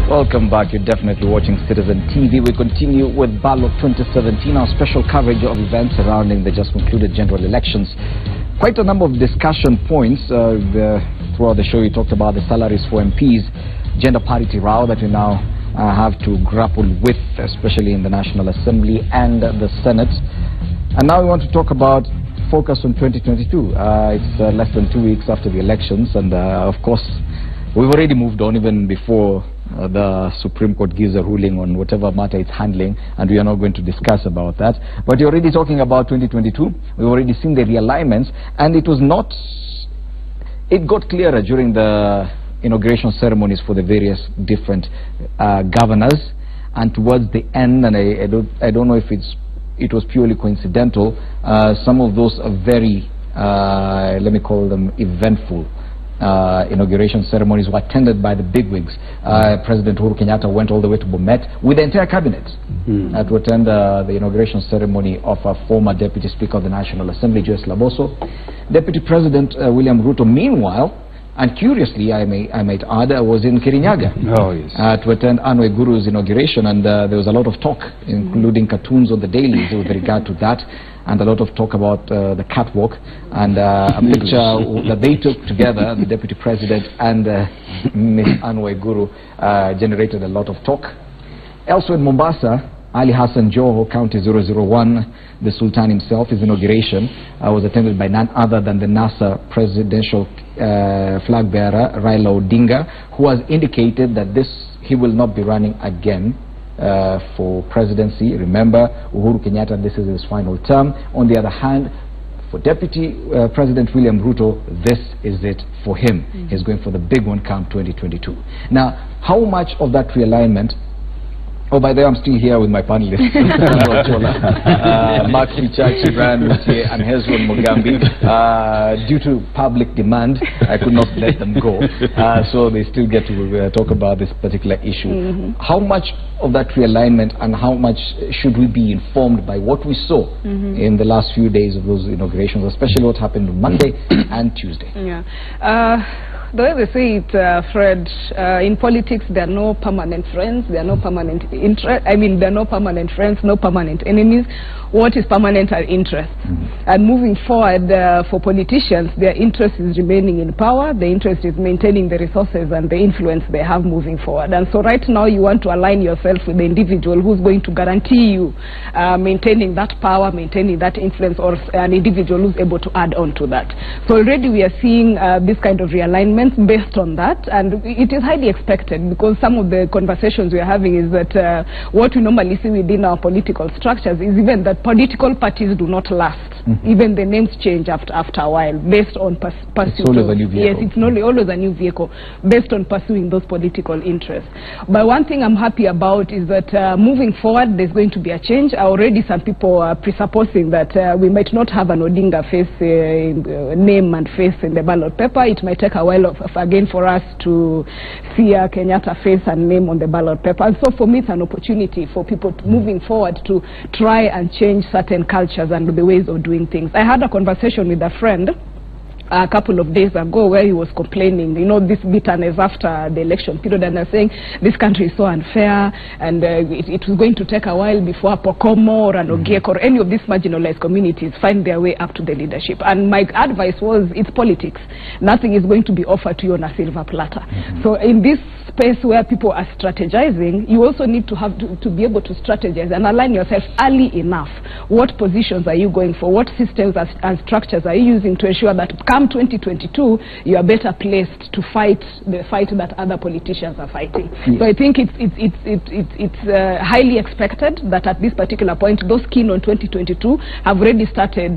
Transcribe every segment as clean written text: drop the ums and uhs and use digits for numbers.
Welcome back. You're definitely watching Citizen TV. We continue with Ballot 2017, our special coverage of events surrounding the just concluded general elections. Quite a number of discussion points throughout the show. We talked about the salaries for MPs, gender parity row that we now have to grapple with, especially in the National Assembly and the Senate. And now we want to talk about focus on 2022. It's less than 2 weeks after the elections, and of course, we've already moved on even before the Supreme Court gives a ruling on whatever matter it's handling, and we are not going to discuss about that. But you're already talking about 2022. We've already seen the realignments, and it got clearer during the inauguration ceremonies for the various different governors, and towards the end, and I don't know if it was purely coincidental, some of those are very, let me call them eventful inauguration ceremonies were attended by the bigwigs. President Uhuru Kenyatta went all the way to Bomet with the entire cabinet to attend the inauguration ceremony of a former Deputy Speaker of the National Assembly, Joyce Laboso. Deputy President William Ruto, meanwhile, and curiously, I might add, was in Kirinyaga to attend Anne Waiguru's inauguration, and there was a lot of talk, including cartoons on the dailies with regard to that, and a lot of talk about the catwalk, and a picture that they took together, the Deputy President and Ms. Anne Waiguru, generated a lot of talk. Elsewhere in Mombasa, Ali Hassan Joho, County 001, the Sultan himself, his inauguration was attended by none other than the NASA presidential flag bearer, Raila Odinga, who has indicated that he will not be running again for presidency. Remember, Uhuru Kenyatta, this is his final term. On the other hand, for Deputy President William Ruto, this is it for him. He's going for the big one come 2022. Now, how much of that realignment? Oh, by the way, I'm still here with my panelists. Mark Ficha, Chibran Mutie, and Hezron Mugambi. Due to public demand, I could not let them go. So they still get to talk about this particular issue. How much of that realignment and how much should we be informed by what we saw in the last few days of those inaugurations, especially what happened on Monday and Tuesday? The way they say it, Fred, in politics there are no permanent friends, there are no permanent there are no permanent friends, no permanent enemies. What is permanent are interests. And moving forward, for politicians, their interest is remaining in power, their interest is maintaining the resources and the influence they have moving forward. And so right now you want to align yourself with the individual who's going to guarantee you maintaining that power, maintaining that influence, or an individual who's able to add on to that. So already we are seeing this kind of realignment based on that, and it is highly expected, because some of the conversations we are having is that what we normally see within our political structures is even that political parties do not last. Even the names change after a while based on pursuit. It's always a new vehicle. Yes, it's not always a new vehicle based on pursuing those political interests. But one thing I'm happy about is that moving forward there's going to be a change. Already some people are presupposing that we might not have an Odinga face, name and face in the ballot paper. It might take a while again for us to see a Kenyatta face and name on the ballot paper. And so for me it's an opportunity for people moving forward to try and change certain cultures and the ways of doing things. I had a conversation with a friend a couple of days ago where he was complaining, this bitterness after the election period, and they're saying this country is so unfair, and it was going to take a while before Pokomo or an Ogiek or any of these marginalized communities find their way up to the leadership. And my advice was, it's politics. Nothing is going to be offered to you on a silver platter. So in this space where people are strategizing, you also need to have to be able to strategize and align yourself early enough. What positions are you going for? What systems and structures are you using to ensure that come 2022 you are better placed to fight the fight that other politicians are fighting? So I think it's highly expected that at this particular point those keen on 2022 have already started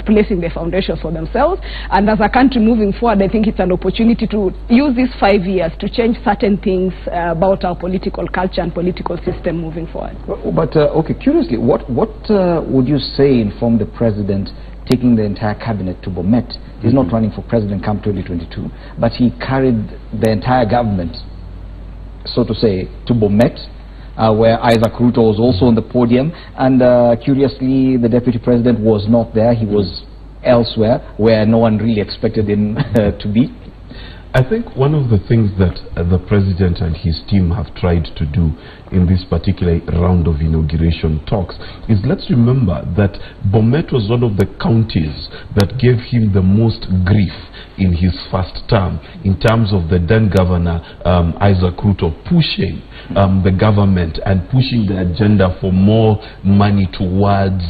placing the foundations for themselves, and as a country moving forward, I think it's an opportunity to use these 5 years to change certain things about our political culture and political system moving forward. But okay, curiously, what would you say informed the president taking the entire cabinet to Bomet? He's not running for president come 2022, but he carried the entire government, so to say, to Bomet, where Isaac Ruto was also on the podium, and curiously the deputy president was not there. He was elsewhere where no one really expected him to be. I think one of the things that the president and his team have tried to do in this particular round of inauguration talks is, let's remember that Bomet was one of the counties that gave him the most grief in his first term, in terms of the then governor Isaac Ruto pushing the government and pushing the agenda for more money towards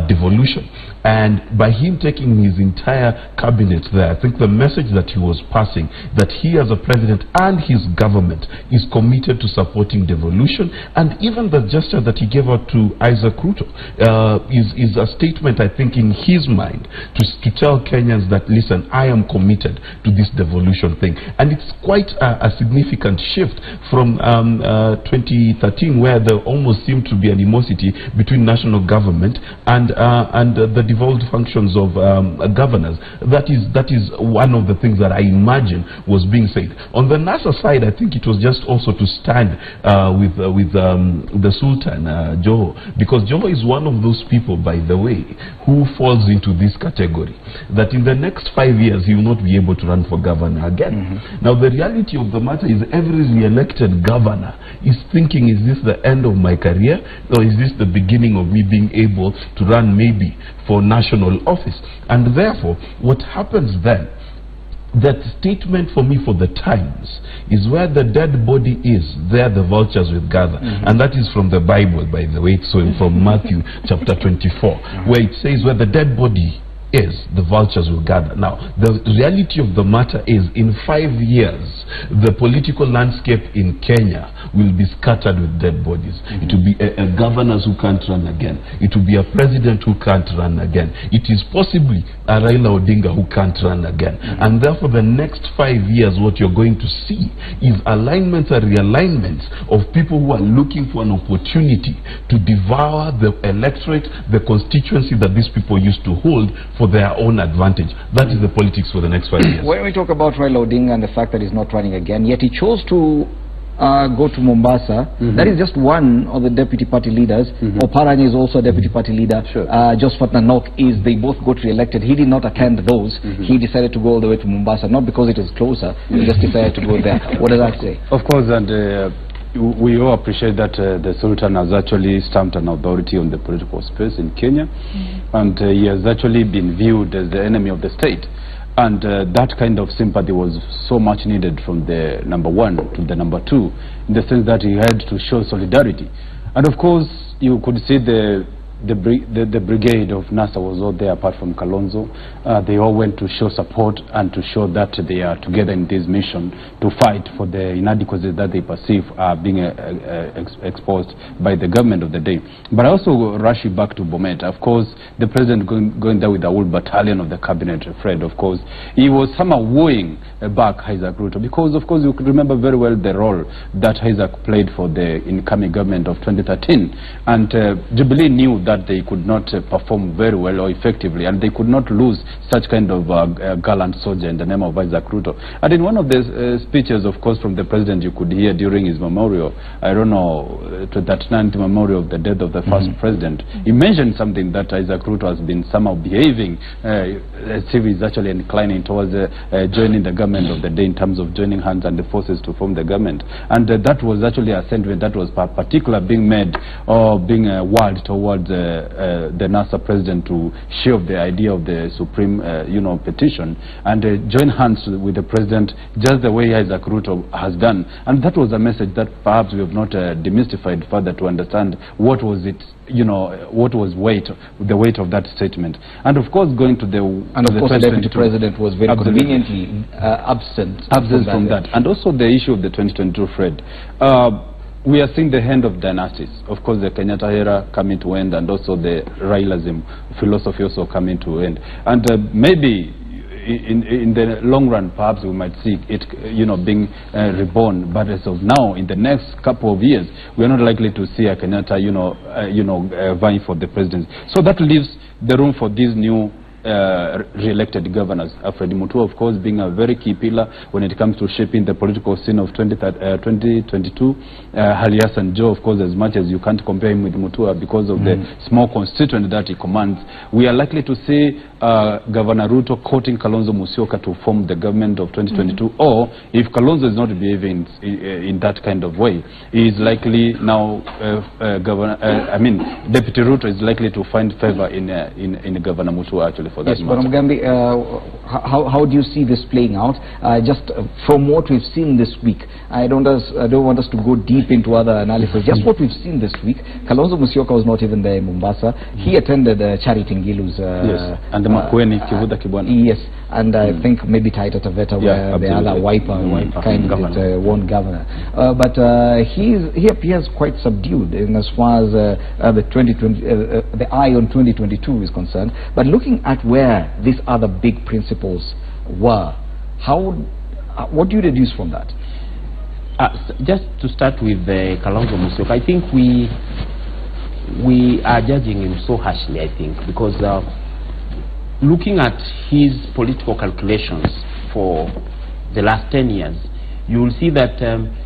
devolution. And by him taking his entire cabinet there, I think the message that he was passing, that he as a president and his government is committed to supporting devolution, and even the gesture that he gave out to Isaac Ruto is a statement, I think, in his mind to tell Kenyans that, listen, I am committed to this devolution thing. And it's quite a significant shift from 2013, where there almost seemed to be animosity between national government and the devolved functions of governors. That is one of the things that I imagine was being said. On the NASA side, I think it was just also to stand with the Sultan, Joho, because Joho is one of those people, by the way, who falls into this category, that in the next 5 years he will not be able to run for governor again. Now the reality of the matter is, every re-elected governor is thinking, is this the end of my career, or is this the beginning of me being able to run maybe for national office? And therefore, what happens then, that statement for me for the Times is, where the dead body is, there the vultures will gather. And that is from the Bible, by the way. So from Matthew chapter 24, where it says, where the dead body is, the vultures will gather. Now, the reality of the matter is, in 5 years, the political landscape in Kenya will be scattered with dead bodies. It will be a governors who can't run again. It will be a president who can't run again. It is possibly a Raila Odinga who can't run again. And therefore, the next 5 years, what you're going to see is alignments and realignments of people who are looking for an opportunity to devour the electorate, the constituency that these people used to hold, for their own advantage. That is the politics for the next 5 years. When we talk about Raila Odinga and the fact that he's not running again, yet he chose to go to Mombasa. That is just one of the deputy party leaders. Oparanya is also a deputy party leader. Josphat Nanok is, they both got re-elected. He did not attend those. He decided to go all the way to Mombasa, not because it was closer, he just decided to go there. What does that say? Of course, and we all appreciate that the Sultan has actually stamped an authority on the political space in Kenya, and he has actually been viewed as the enemy of the state. And that kind of sympathy was so much needed from the number one to the number two, in the sense that he had to show solidarity. And of course, you could see the brigade of NASA was all there, apart from Kalonzo. They all went to show support and to show that they are together in this mission to fight for the inadequacies that they perceive are being exposed by the government of the day. But I also rush it back to Bomet. Of course, the president going there with the whole battalion of the cabinet, Fred, of course, he was somehow wooing back Isaac Ruto, because of course you could remember very well the role that Isaac played for the incoming government of 2013, and Jubilee knew that they could not perform very well or effectively, and they could not lose such kind of gallant soldier in the name of Isaac Ruto. And in one of the speeches, of course, from the president, you could hear during his memorial, I don't know, to that 90th memorial of the death of the first president, he mentioned something that Isaac Ruto has been somehow behaving as if he's actually inclining towards joining the government of the day, in terms of joining hands and the forces to form the government. And that was actually a sentiment that was particularly being made or being worded towards the NASA president to shelve the idea of the supreme petition and join hands with the president, just the way Isaac Ruto has done. And that was a message that perhaps we have not demystified further to understand what was it, what was the weight of that statement. And of course, going to the the deputy president was very conveniently absent from that. And also the issue of the 2022, Fred. We are seeing the end of dynasties. Of course, the Kenyatta era coming to end, and also the Railism philosophy also coming to end. And maybe in the long run, perhaps we might see it, being reborn. But as of now, in the next couple of years, we are not likely to see a Kenyatta, vying for the presidency. So that leaves the room for this new re-elected governors. Fred Mutua, of course, being a very key pillar when it comes to shaping the political scene of 2022. Ali Hassan Joho, of course, as much as you can't compare him with Mutua because of the small constituent that he commands. We are likely to see Governor Ruto courting Kalonzo Musyoka to form the government of 2022, or if Kalonzo is not behaving in that kind of way, he is likely now, Deputy Ruto is likely to find favor in Governor Mutua actually for that matter. Yes, Mugambi, how do you see this playing out? Just from what we've seen this week, I don't want us to go deep into other analysis. Just what we've seen this week, Kalonzo Musyoka was not even there in Mombasa. He attended Charity Ngilu's yes, and the Makueni Kivuda Kibwana. Yes, and I think maybe Taita Taveta, where the other Wiper candidate won governor. But he appears quite subdued in as far as the eye on 2022 is concerned. But looking at where these other big principles were, what do you deduce from that? Just to start with Kalonzo Musyoka, I think we are judging him so harshly, I think, because looking at his political calculations for the last 10 years, you will see that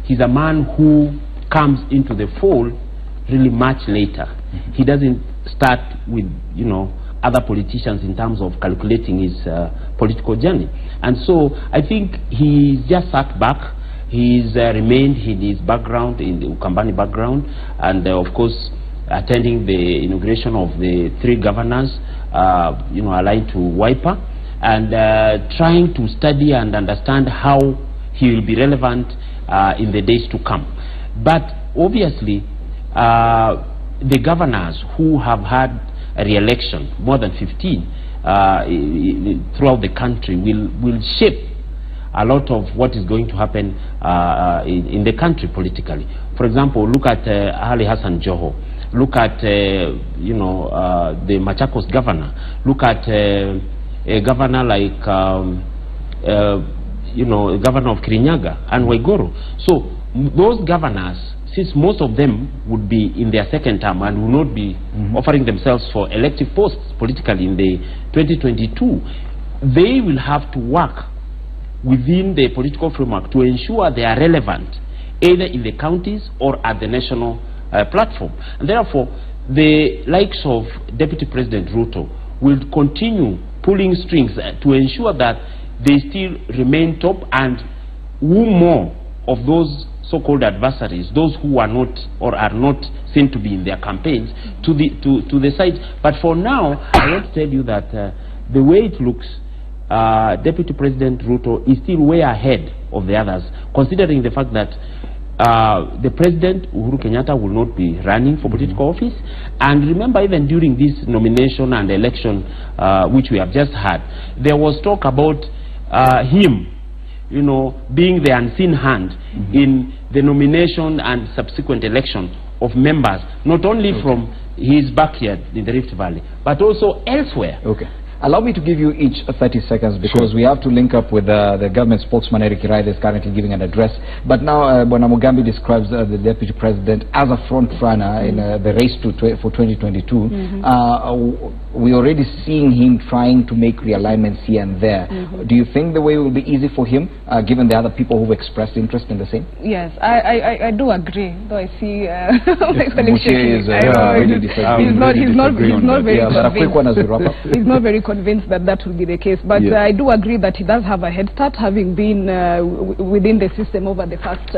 he's a man who comes into the fold really much later. He doesn't start with, other politicians in terms of calculating his political journey. And so I think he's just sat back. He's remained in his background, in the Ukambani background, and of course attending the inauguration of the 3 governors, aligned to Wiper, and trying to study and understand how he will be relevant in the days to come. But obviously, the governors who have had a re-election, more than 15, throughout the country, will shape a lot of what is going to happen in the country politically. For example, look at Ali Hassan Joho. Look at the Machakos governor. Look at a governor like a governor of Kirinyaga and Waiguru. So those governors, since most of them would be in their second term and will not be offering themselves for elective posts politically in the 2022, they will have to work within the political framework to ensure they are relevant either in the counties or at the national platform. And therefore, the likes of Deputy President Ruto will continue pulling strings to ensure that they still remain top and woo more of those so-called adversaries, those who are not or are not seen to be in their campaigns, to the side. But for now, I want to tell you that the way it looks, Deputy President Ruto is still way ahead of the others, considering the fact that the President, Uhuru Kenyatta, will not be running for political office. And remember, even during this nomination and election, which we have just had, there was talk about him, being the unseen hand in the nomination and subsequent election of members, not only from his backyard in the Rift Valley, but also elsewhere. Okay. Allow me to give you each 30 seconds because we have to link up with the government spokesman Eric Kirai is currently giving an address. But now Bwana Mugambi describes the Deputy President as a front runner in the race for 2022. We're already seeing him trying to make realignments here and there. Do you think the way will be easy for him, given the other people who've expressed interest in the same? Yes, I do agree. Though I see he's not very convinced that will be the case, but I do agree that he does have a head start, having been within the system over the past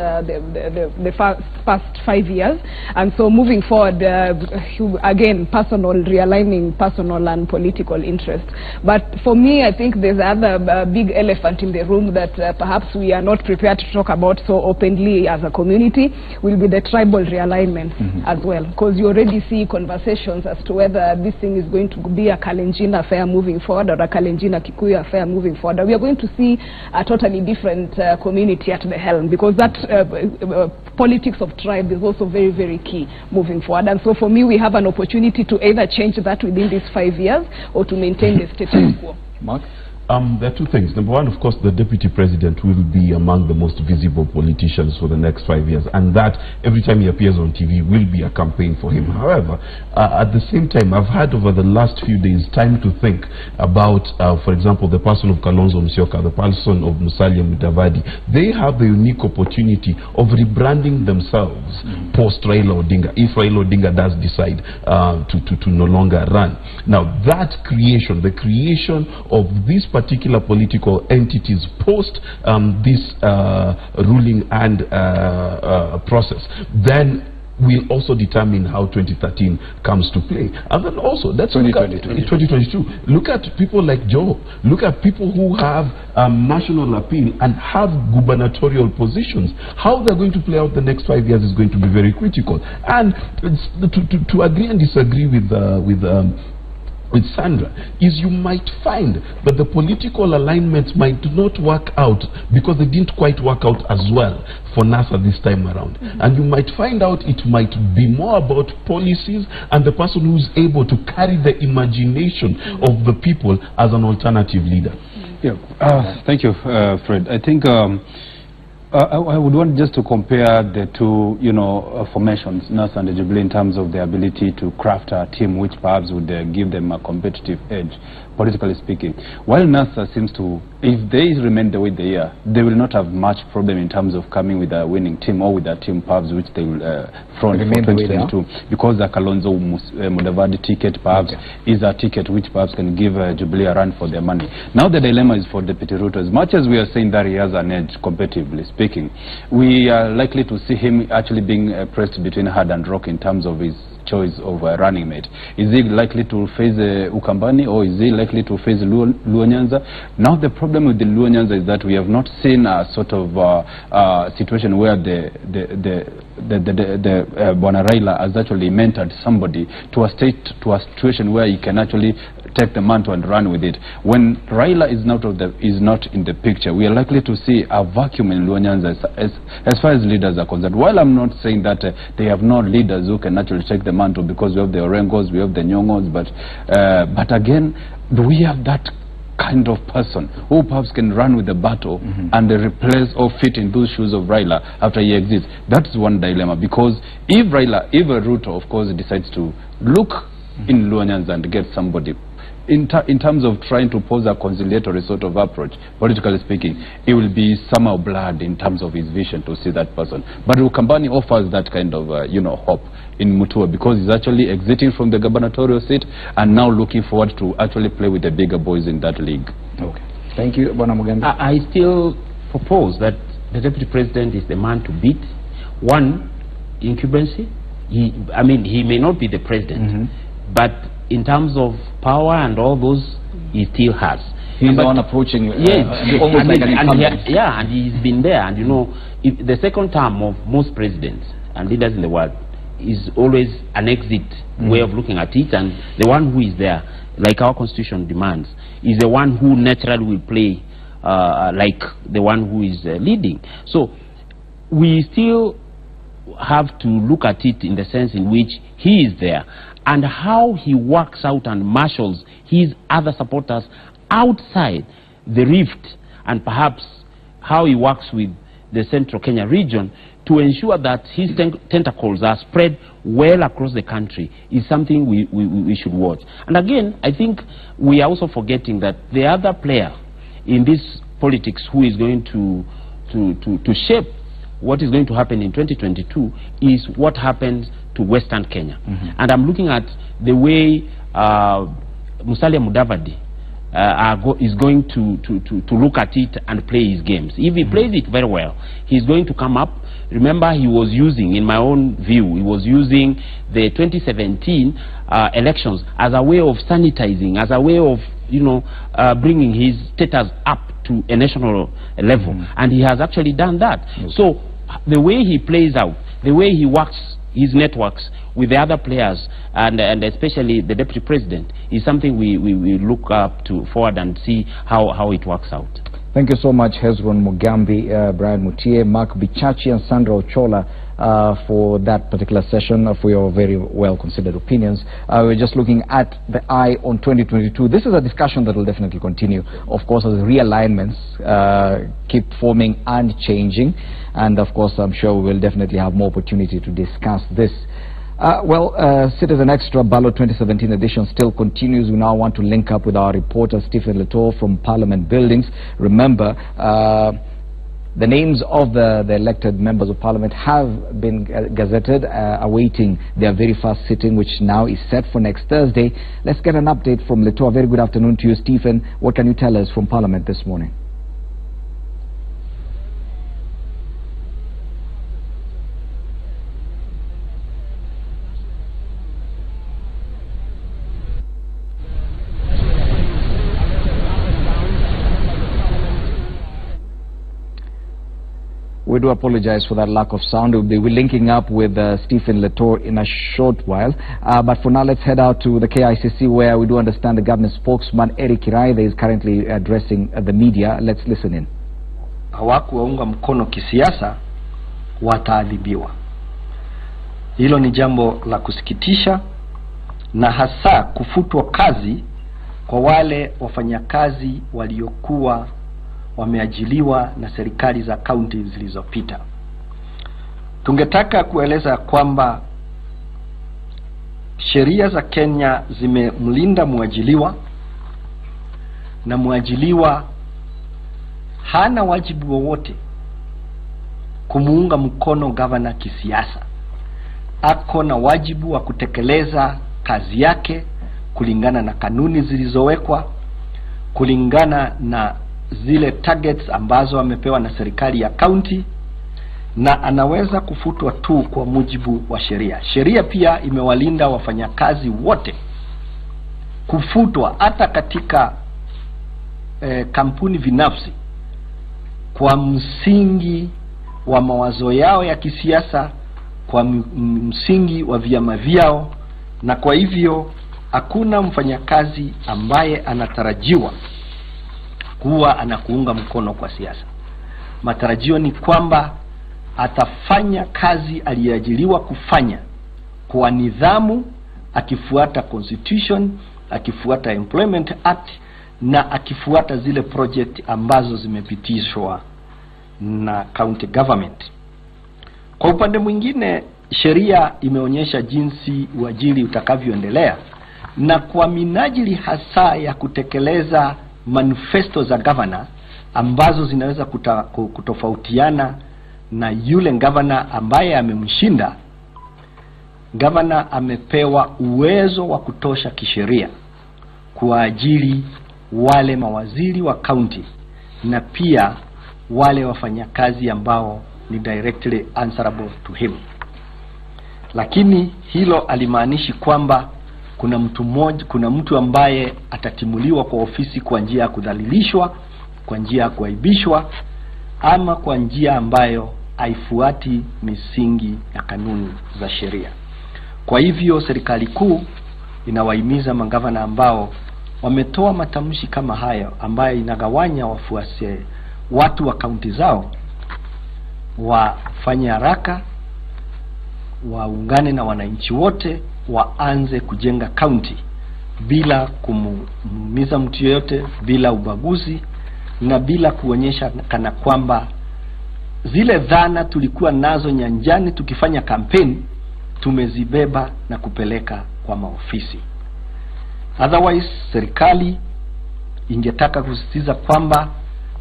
past 5 years, and so moving forward, again, realigning personal and political interest. But for me, I think there's another big elephant in the room that perhaps we are not prepared to talk about so openly as a community, will be the tribal realignment as well, because you already see conversations as to whether this thing is going to be a Kalenjin affair moving forward or a Kalenjin Kikuyu affair moving forward. We are going to see a totally different community at the helm, because that politics of tribe is also very, very key moving forward. And so for me, we have an opportunity to either change that within these 5 years or to maintain the status quo. Mark? There are two things. Number one, of course, the deputy president will be among the most visible politicians for the next 5 years, and that every time he appears on TV will be a campaign for him. However, at the same time, I've had over the last few days time to think about, for example, the person of Kalonzo Musyoka, the person of Musalia Mudavadi. They have the unique opportunity of rebranding themselves post Raila Odinga, if Raila Odinga does decide to no longer run. Now, that creation, the creation of these particular political entities post this ruling and process, then will also determine how 2013 comes to play. And then also, let's 2022. Look at people like Joe. Look at people who have national appeal and have gubernatorial positions. How they're going to play out the next 5 years is going to be very critical. And to agree and disagree with Sandra, is you might find that the political alignments might not work out because they didn't quite work out as well for NASA this time around. And you might find out it might be more about policies and the person who's able to carry the imagination of the people as an alternative leader. Yeah, thank you, Fred. I think I would want just to compare the two, formations, NASA and the Jubilee, in terms of their ability to craft a team which perhaps would give them a competitive edge, politically speaking. While NASA seems to, if they remain the way they are, they will not have much problem in terms of coming with a winning team or with a team perhaps which they will front for 2022, because the Kalonzo Mudavadi ticket perhaps is a ticket which perhaps can give Jubilee a run for their money. Now the dilemma is for Deputy Ruto. As much as we are saying that he has an edge competitively speaking, we are likely to see him actually being pressed between hard and rock in terms of his choice of a running mate. Is he likely to face Ukambani, or is he likely to face Luo Nyanza? Now the problem with the Luo Nyanza is that we have not seen a sort of situation where the Bwana Raila has actually mentored somebody to a situation where he can actually take the mantle and run with it. When Raila is not in the picture, we are likely to see a vacuum in Luo Nyanza as far as leaders are concerned. While I'm not saying that they have no leaders who can actually take the mantle, because we have the Orengos, we have the Nyongos, but again, do we have that kind of person who perhaps can run with the battle and replace or fit in those shoes of Raila after he exits? That's one dilemma, because if Ruto, of course, decides to look in Luo Nyanza and get somebody in terms of trying to pose a conciliatory sort of approach, politically speaking, it will be somehow blurred in terms of his vision to see that person. But Ukambani offers that kind of, hope in Mutua, because he's actually exiting from the gubernatorial seat and now looking forward to actually play with the bigger boys in that league. Okay. Thank you, Bwana Mugambi. I still propose that the deputy president is the man to beat. One, incumbency. He may not be the president, but in terms of power and all those, he still has. He's the one approaching, almost like an incumbent. And he's been there. And if the second term of most presidents and leaders in the world is always an exit way of looking at it, and the one who is there, like our constitution demands, is the one who naturally will play like the one who is leading. So we still have to look at it in the sense in which he is there, and how he works out and marshals his other supporters outside the rift, and perhaps how he works with the Central Kenya region to ensure that his tentacles are spread well across the country is something we should watch. And again, I think we are also forgetting that the other player in this politics who is going to shape what is going to happen in 2022 is what happens to Western Kenya. And I'm looking at the way Musalia Mudavadi is going to look at it and play his games. If he plays it very well, he's going to come up. Remember, he was using, in my own view, he was using the 2017 elections as a way of sanitizing, as a way of bringing his status up to a national level, and he has actually done that. So the way he plays out, the way he works his networks with the other players, and especially the deputy president, is something we look up to forward and see how it works out. Thank you so much, Hezron Mugambi, Brian Mutie, Mark Bichachi, and Sandra Ochola for that particular session, for your very well-considered opinions. We're just looking at the eye on 2022. This is a discussion that will definitely continue, of course, as realignments keep forming and changing. And, of course, I'm sure we will definitely have more opportunity to discuss this. Citizen Extra Ballot 2017 edition still continues. We now want to link up with our reporter Stephen Letor from Parliament Buildings. Remember, the names of the elected members of Parliament have been gazetted, awaiting their very first sitting, which now is set for next Thursday. Let's get an update from Letor. Very good afternoon to you, Stephen. What can you tell us from Parliament this morning? We do apologize for that lack of sound. We'll be linking up with Stephen Letor in a short while. But for now, let's head out to the KICC, where we do understand the government spokesman Eric Kiraithe is currently addressing the media. Let's listen in. Hawakuwaunga mkono kisiasa wataadhibiwa. Hilo ni jambo la kusikitisha, na hasa kufutwa kazi kwa wale wafanyakazi waliokuwa wameajiliwa na serikali za kaunti zilizopita. Tungetaka kueleza kwamba sheria za Kenya zimemlinda muajiliwa, na muajiliwa hana wajibu wowote kumuunga mkono gavana kisiasa. Ako na wajibu wa kutekeleza kazi yake kulingana na kanuni zilizowekwa, kulingana na zile targets ambazo amepewa na serikali ya county, na anaweza kufutwa tu kwa mujibu wa sheria. Sheria pia imewalinda wafanyakazi wote kufutwa hata katika kampuni binafsi kwa msingi wa mawazo yao ya kisiasa, kwa msingi wa vyama vyao, na kwa hivyo hakuna mfanyakazi ambaye anatarajiwa kuwa anakuunga mkono kwa siasa. Matarajio ni kwamba atafanya kazi aliyoajiriwa kufanya kwa nidhamu, akifuata constitution, akifuata employment act, na akifuata zile project ambazo zimepitishwa na county government. Kwa upande mwingine, sheria imeonyesha jinsi uajiri utakavyoendelea, na kwa minajili hasa ya kutekeleza manifesto za governor ambazo zinaweza kutofautiana na yule governor ambaye amemshinda. Governor amepewa uwezo wa kutosha kisheria kuajiri wale mawaziri wa county na pia wale wafanyakazi ambao ni directly answerable to him. Lakini hilo alimaanishi kwamba kuna mtu ambaye atatimuliwa kwa ofisi kwa njia ya kudhalilishwa, kwa njia ya kuaibishwa, ama kwa njia ambayo haifuati misingi ya kanuni za sheria. Kwa hivyo serikali kuu inawahimiza magavana ambao wametoa matamshi kama hayo, ambayo inagawanya wafuasi watu wa kaunti zao, wafanye haraka, waungane na wananchi wote, waanze kujenga kaunti bila kumuumiza mtu yeyote, bila ubaguzi, na bila kuonyesha kana kwamba zile dhana tulikuwa nazo nyanjani tukifanya kampeni tumezibeba na kupeleka kwa maofisi. Otherwise, serikali ingetaka kusisitiza kwamba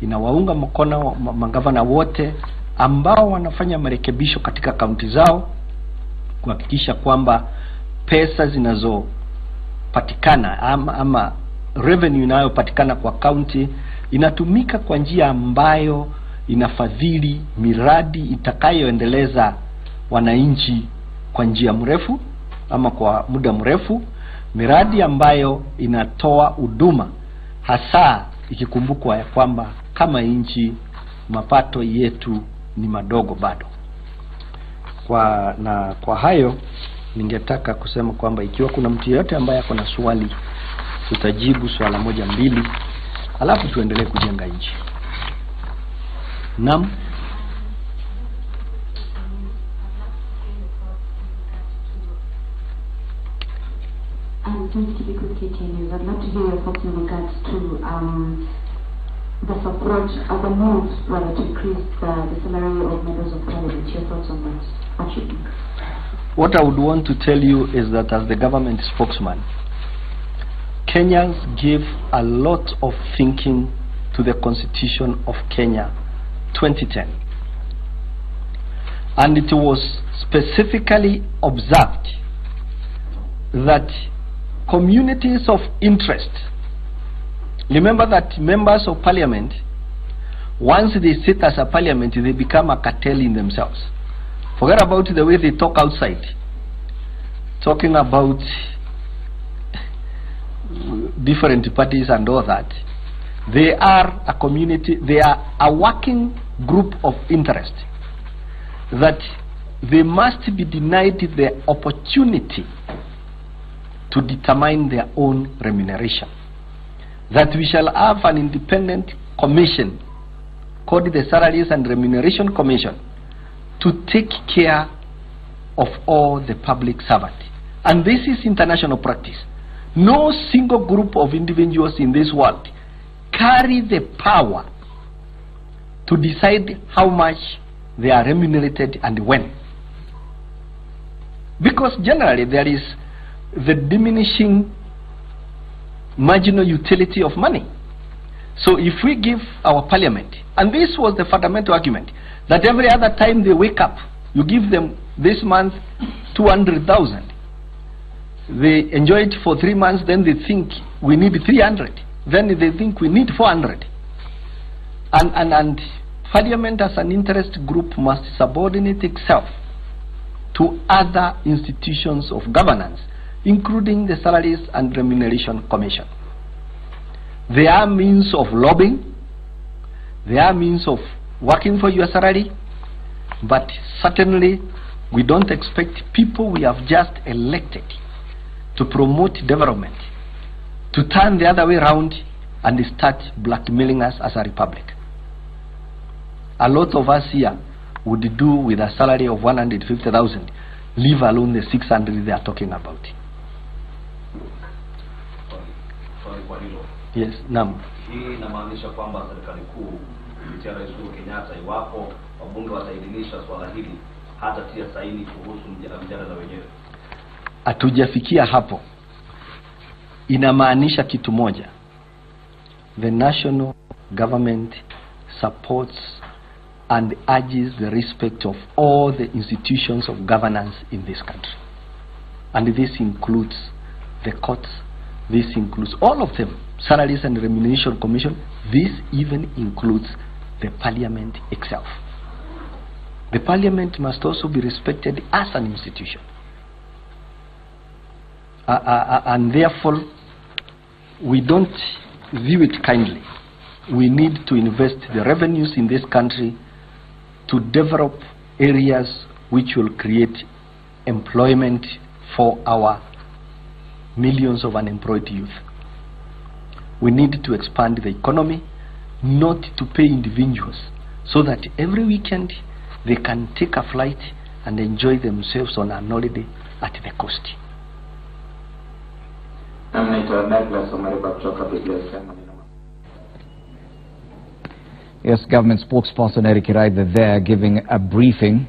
inawaunga mkono magavana wote ambao wanafanya marekebisho katika kaunti zao, kuhakikisha kwamba pesa zinazopatikana ama revenue inayopatikana kwa county inatumika kwa njia ambayo inafadhili miradi itakayoendeleza wananchi kwa njia mrefu ama kwa muda mrefu, miradi ambayo inatoa huduma, hasa ikikumbukwa ya kwamba kama nchi mapato yetu ni madogo bado. Kwa hayo ningetaka kusema kwamba ikiwa kuna mtu yeyote ambaye ako na swali, tutajibu swala moja mbili, alafu tuendelee kujenga nchi. Naam. I'm going to keep it quick, KTN. I'd love to hear your thoughts in regards to the support of the move rather to increase the salary of members of parliament. Your thoughts on that? What you think? What I would want to tell you is that as the government spokesman, Kenyans gave a lot of thinking to the Constitution of Kenya 2010. And it was specifically observed that communities of interest, remember that members of parliament, once they sit as a parliament, they become a cartel in themselves. Forget about the way they talk outside, talking about different parties and all that. They are a community, they are a working group of interest that they must be denied the opportunity to determine their own remuneration. That we shall have an independent commission called the Salaries and Remuneration Commission to take care of all the public servant. And this is international practice. No single group of individuals in this world carry the power to decide how much they are remunerated and when. Because generally there is the diminishing marginal utility of money. So if we give our parliament, and this was the fundamental argument, that every other time they wake up, you give them this month 200,000. They enjoy it for 3 months, then they think we need 300. Then they think we need 400. And parliament as an interest group must subordinate itself to other institutions of governance, including the Salaries and Remuneration Commission. There are means of lobbying, there are means of working for your salary, but certainly we don't expect people we have just elected to promote development to turn the other way around and start blackmailing us as a republic. A lot of us here would do with a salary of 150,000, leave alone the 600 they are talking about. Yes, naam. Hii inamaanisha kwamba serikali kuu kupitia Rais Uhuru Kenyatta, iwapo wabunge wataidhinisha swala hili, hata tia saini kuhusu mjadala wenyewe. Hatujafikia hapo. Inamaanisha kitu moja. The national government supports and urges the respect of all the institutions of governance in this country. And this includes the courts, this includes all of them, Salaries and Remuneration Commission, this even includes the parliament itself. The parliament must also be respected as an institution. And therefore, we don't view it kindly. We need to invest the revenues in this country to develop areas which will create employment for our millions of unemployed youth. We need to expand the economy, not to pay individuals, so that every weekend they can take a flight and enjoy themselves on an holiday at the coast. Yes, government spokesperson Eric Iraithe there giving a briefing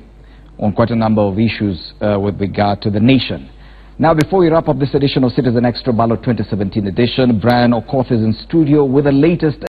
on quite a number of issues with regard to the nation. Now, before we wrap up this edition of Citizen Extra Ballot 2017 edition, Brian Okoth is in studio with the latest